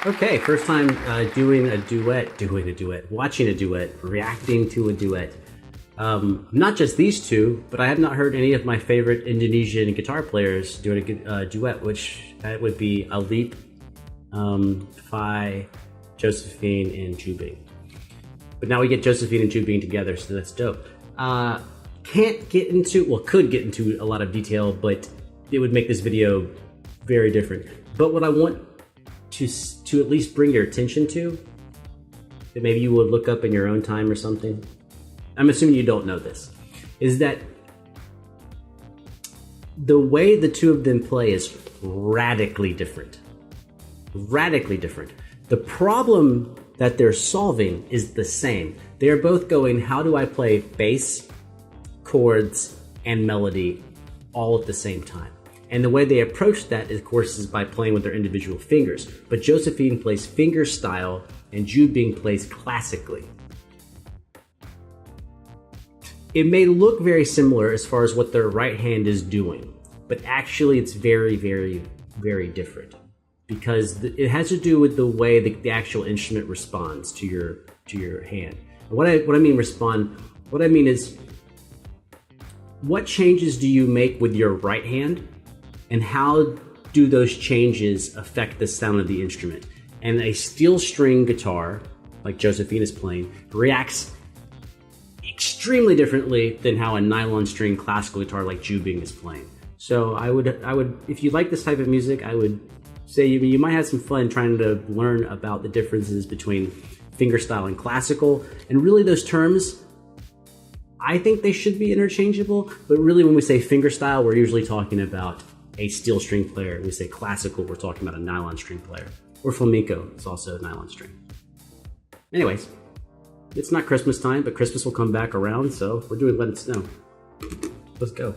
Okay, first time watching a duet, reacting to a duet. Not just these two, but I have not heard any of my favorite Indonesian guitar players doing a duet, which that would be Alip, Phi, Josephine, and Jubing. But now we get Josephine and Jubing together, so that's dope. Could get into a lot of detail, but it would make this video very different. But what I want to at least bring your attention to, that maybe you would look up in your own time or something, I'm assuming you don't know this, is that the way the two of them play is radically different. Radically different. The problem that they're solving is the same. They're both going, how do I play bass, chords, and melody all at the same time? And the way they approach that, of course, is by playing with their individual fingers. But Josephine plays finger style and Jubing plays classically. It may look very similar as far as what their right hand is doing, but actually it's very, very, very different, because it has to do with the way the actual instrument responds to your hand. And what I mean is, what changes do you make with your right hand, and how do those changes affect the sound of the instrument? And a steel string guitar, like Josephine is playing, reacts extremely differently than how a nylon string classical guitar like Jubing is playing. So I would, if you like this type of music, I would say you might have some fun trying to learn about the differences between fingerstyle and classical. And really those terms, I think they should be interchangeable, but really when we say fingerstyle, we're usually talking about a steel string player. When we say classical, we're talking about a nylon string player. Or flamenco is also a nylon string. Anyways, it's not Christmas time, but Christmas will come back around, so we're doing Let It Snow. Let's go.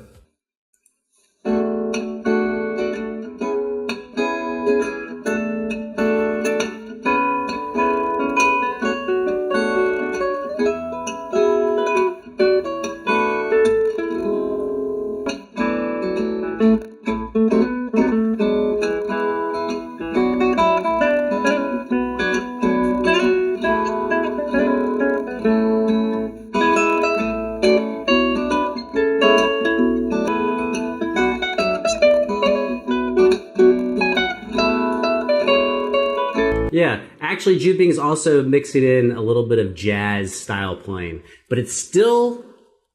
Yeah, actually Jubing is also mixing in a little bit of jazz style playing, but it's still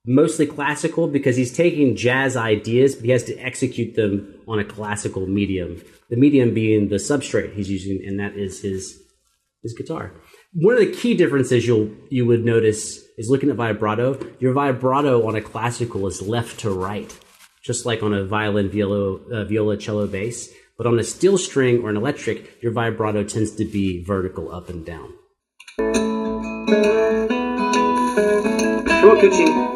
mostly classical because he's taking jazz ideas, but he has to execute them on a classical medium. The medium being the substrate he's using, and that is his guitar. One of the key differences you would notice is looking at vibrato. Your vibrato on a classical is left to right, just like on a violin, viola, cello, bass. But on a steel string or an electric, your vibrato tends to be vertical, up and down. Come on, Coochie.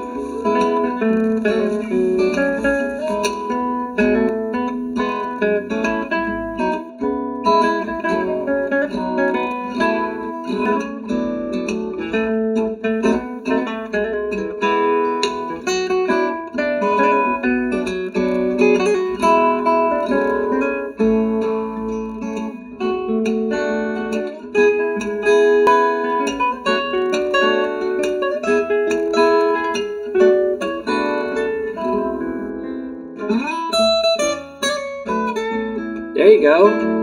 There you go.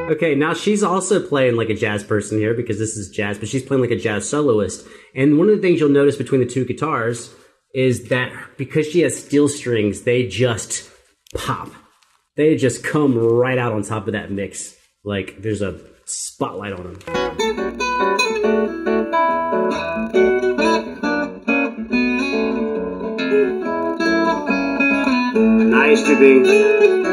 Okay, now she's also playing like a jazz person here because this is jazz, but she's playing like a jazz soloist. And one of the things you'll notice between the two guitars is that because she has steel strings, they just pop. They just come right out on top of that mix. Like there's a spotlight on them. Nice, Jubing.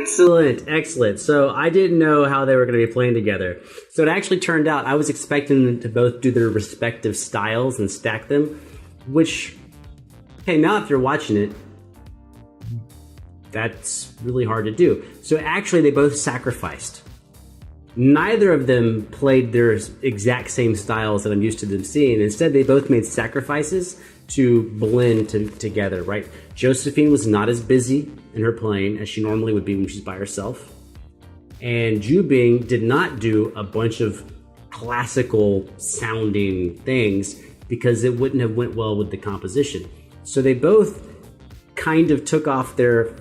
Excellent, excellent. So I didn't know how they were going to be playing together. So it actually turned out I was expecting them to both do their respective styles and stack them, which, okay, now if you're watching it, that's really hard to do. So actually they both sacrificed. Neither of them played their exact same styles that I'm used to them seeing. Instead, they both made sacrifices to blend together, right? Josephine was not as busy in her playing as she normally would be when she's by herself. And Jubing did not do a bunch of classical sounding things because it wouldn't have went well with the composition. So they both kind of took off their,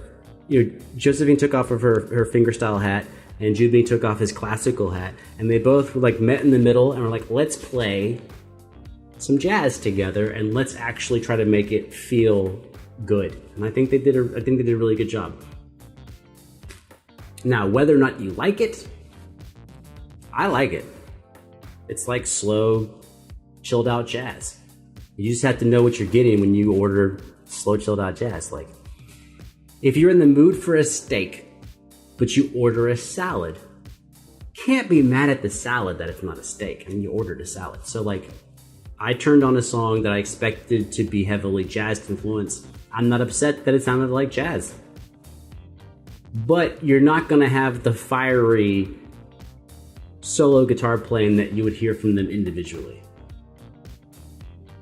Josephine took off of her fingerstyle hat and Jubing took off his classical hat, and they both were like met in the middle and were like, let's play some jazz together and let's actually try to make it feel good. And I think they did a really good job. Now, whether or not you like it, I like it. It's like slow, chilled out jazz. You just have to know what you're getting when you order slow, chilled out jazz. Like, if you're in the mood for a steak, but you order a salad, can't be mad at the salad that it's not a steak. I mean, you ordered a salad. So like, I turned on a song that I expected to be heavily jazz influenced. I'm not upset that it sounded like jazz. But you're not gonna have the fiery solo guitar playing that you would hear from them individually.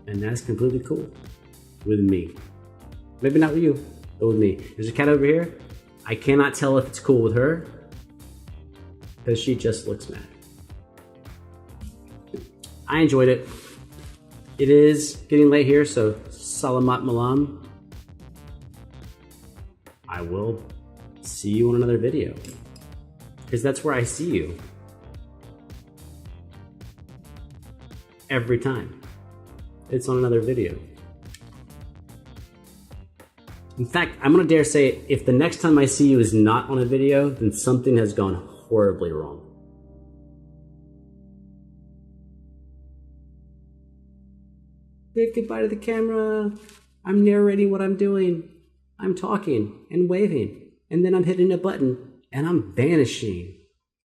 And that's completely cool with me. Maybe not with you, but with me. There's a cat over here. I cannot tell if it's cool with her because she just looks mad. I enjoyed it. It is getting late here, so salamat malam. I will see you on another video because that's where I see you every time. It's on another video. In fact, I'm gonna dare say, if the next time I see you is not on a video, then something has gone horribly wrong. Wave goodbye to the camera. I'm narrating what I'm doing. I'm talking and waving, and then I'm hitting a button and I'm vanishing.